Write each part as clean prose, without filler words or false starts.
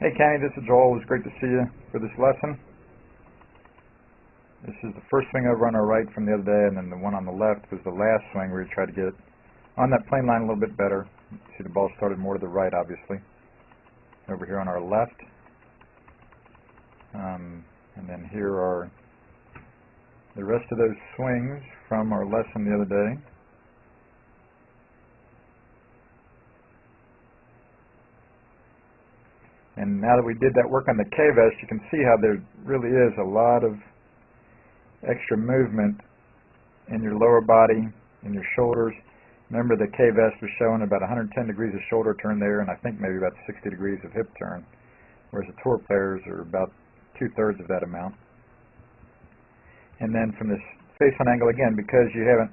Hey Kenny, this is Joel. It was great to see you for this lesson. This is the first swing over on our right from the other day, and then the one on the left was the last swing where we tried to get on that plane line a little bit better. See, the ball started more to the right, obviously. Over here on our left. And then here are the rest of those swings from our lesson the other day. And now that we did that work on the K-vest, you can see how there really is a lot of extra movement in your lower body, in your shoulders. Remember, the K-vest was showing about 110 degrees of shoulder turn there, and I think maybe about 60 degrees of hip turn, whereas the tour players are about 2/3 of that amount. And then from this face-on angle, again, because you haven't,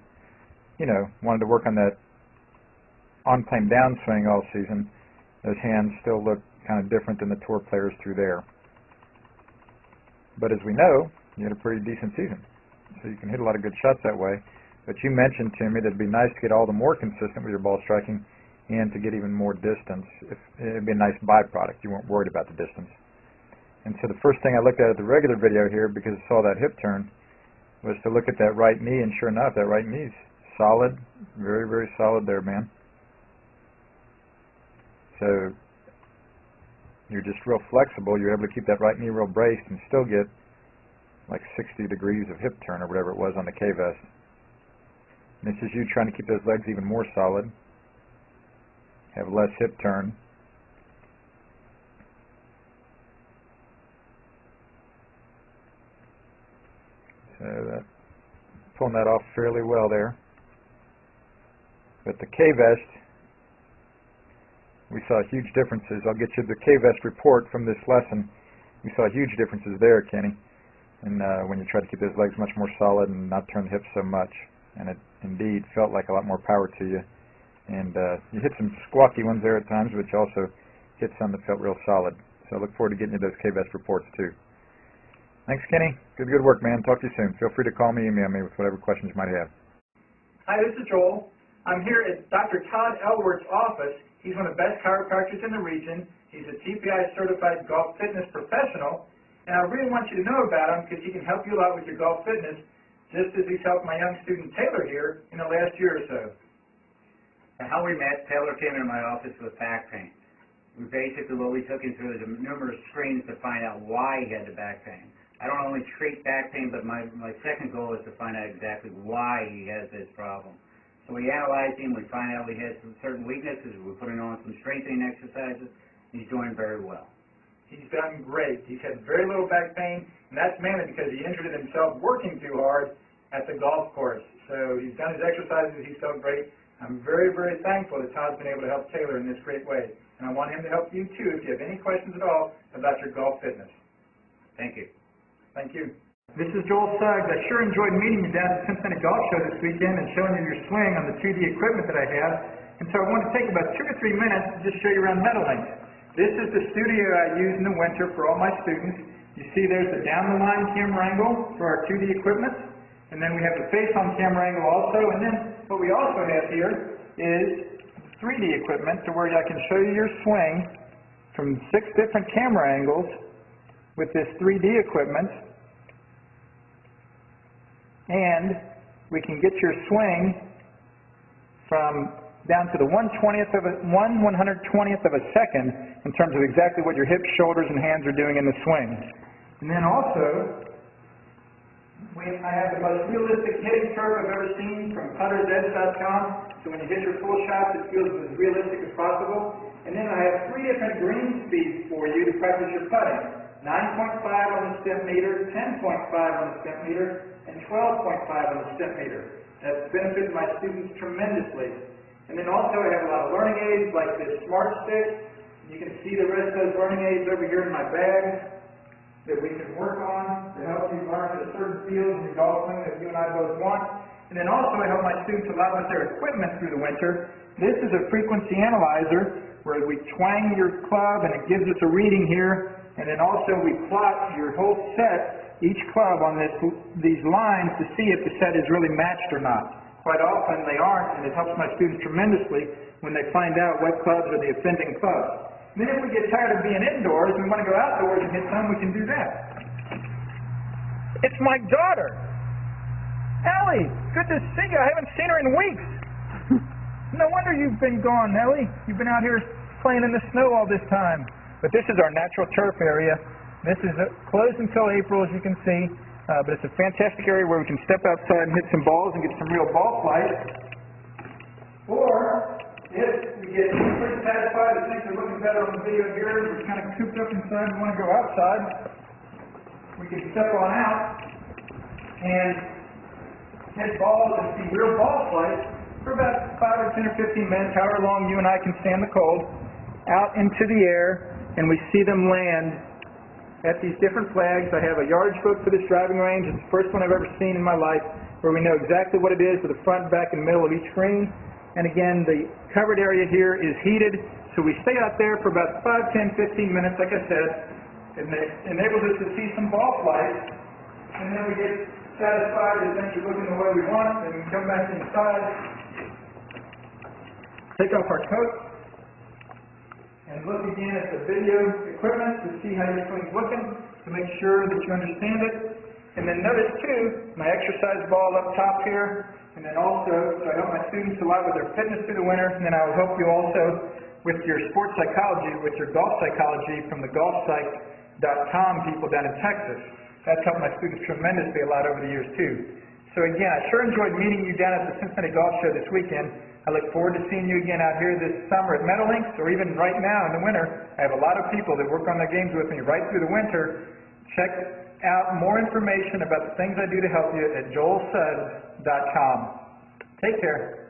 wanted to work on that on-plane downswing all season, those hands still look kind of different than the tour players through there. But as we know, you had a pretty decent season, so you can hit a lot of good shots that way. But you mentioned to me that it'd be nice to get all the more consistent with your ball striking and to get even more distance. It'd be a nice byproduct. You weren't worried about the distance. And so the first thing I looked at the regular video here, because I saw that hip turn, was to look at that right knee, and sure enough, that right knee's solid, very, very solid there, man. So you're just real flexible. You're able to keep that right knee real braced and still get like 60 degrees of hip turn or whatever it was on the K-vest. And this is you trying to keep those legs even more solid, have less hip turn. So pulling that off fairly well there. But the K-vest, we saw huge differences. I'll get you the K-vest report from this lesson. We saw huge differences there, Kenny. And when you try to keep those legs much more solid and not turn the hips so much. And it indeed felt like a lot more power to you. And you hit some squawky ones there at times, but you also hit some that felt real solid. So I look forward to getting you those K-vest reports too. Thanks, Kenny. Good work, man. Talk to you soon. Feel free to call me, email me with whatever questions you might have. Hi, this is Joel. I'm here at Dr. Todd Elworth's office. He's one of the best chiropractors in the region. He's a TPI certified golf fitness professional. And I really want you to know about him because he can help you a lot with your golf fitness, just as he's helped my young student Taylor here in the last year or so. How we met, Taylor came into my office with back pain. What we took him through is numerous screens to find out why he had the back pain. I don't only treat back pain, but my second goal is to find out exactly why he has this problem. So we analyzed him, we find out he has some certain weaknesses, we're putting on some strengthening exercises, and he's doing very well. He's done great. He's had very little back pain, and that's mainly because he injured himself working too hard at the golf course. So he's done his exercises, he's felt great. I'm very, very thankful that Todd's been able to help Taylor in this great way. And I want him to help you too if you have any questions at all about your golf fitness. Thank you. Thank you. This is Joel Suggs. I sure enjoyed meeting you down at the Cincinnati Golf Show this weekend and showing you your swing on the 2D equipment that I have. And so I want to take about 2 or 3 minutes to just show you around Meadowlands. This is the studio I use in the winter for all my students. You see there's the down-the-line camera angle for our 2D equipment. And then we have the face-on camera angle also. And then what we also have here is 3D equipment to where I can show you your swing from 6 different camera angles with this 3D equipment. And we can get your swing from down to the 1/120th of a second in terms of exactly what your hips, shoulders, and hands are doing in the swing. And then also, I have the most realistic hitting curve I've ever seen from puttersedge.com. So when you hit your full shots, it feels as realistic as possible. And then I have 3 different green speeds for you to practice your putting. 9.5 on the step meter, 10.5 on the step meter, and 12.5 on the step meter. That's benefited my students tremendously. And then also I have a lot of learning aids like this Smart Stick. You can see the rest of those learning aids over here in my bag that we can work on to help you learn at a certain field in your golf swing that you and I both want. And then also I help my students a lot with their equipment through the winter. This is a frequency analyzer where we twang your club and it gives us a reading here. And then also we plot your whole set, each club on these lines to see if the set is really matched or not. Quite often they aren't, and it helps my students tremendously when they find out what clubs are the offending clubs. Then if we get tired of being indoors and we want to go outdoors and hit some, we can do that. It's my daughter. Ellie, good to see you. I haven't seen her in weeks. No wonder you've been gone, Ellie. You've been out here playing in the snow all this time. But this is our natural turf area. This is closed until April, as you can see. But it's a fantastic area where we can step outside and hit some balls and get some real ball flight. Or, if we get pretty satisfied and things are looking better on the video here, we're kind of cooped up inside and want to go outside, we can step on out and hit balls and see real ball flight for about 5 or 10 or 15 minutes, however long you and I can stand the cold, out into the air, and we see them land at these different flags. I have a yardage book for this driving range. It's the first one I've ever seen in my life where we know exactly what it is with the front, back, and middle of each green. And again, the covered area here is heated, so we stay out there for about 5, 10, 15 minutes, like I said. It enables us to see some ball flight, and then we get satisfied that things are looking the way we want, and we come back inside, take off our coat, and look again at the video equipment to see how your swing's looking, to make sure that you understand it. And then notice too, my exercise ball up top here, and then also, so I help my students a lot with their fitness through the winter, and then I will help you also with your sports psychology, with your golf psychology from the golfpsych.com people down in Texas. That's helped my students tremendously a lot over the years too. So again, I sure enjoyed meeting you down at the Cincinnati Golf Show this weekend. I look forward to seeing you again out here this summer at Meadowlinks, or even right now in the winter. I have a lot of people that work on their games with me right through the winter. Check out more information about the things I do to help you at joelsuggs.com. Take care.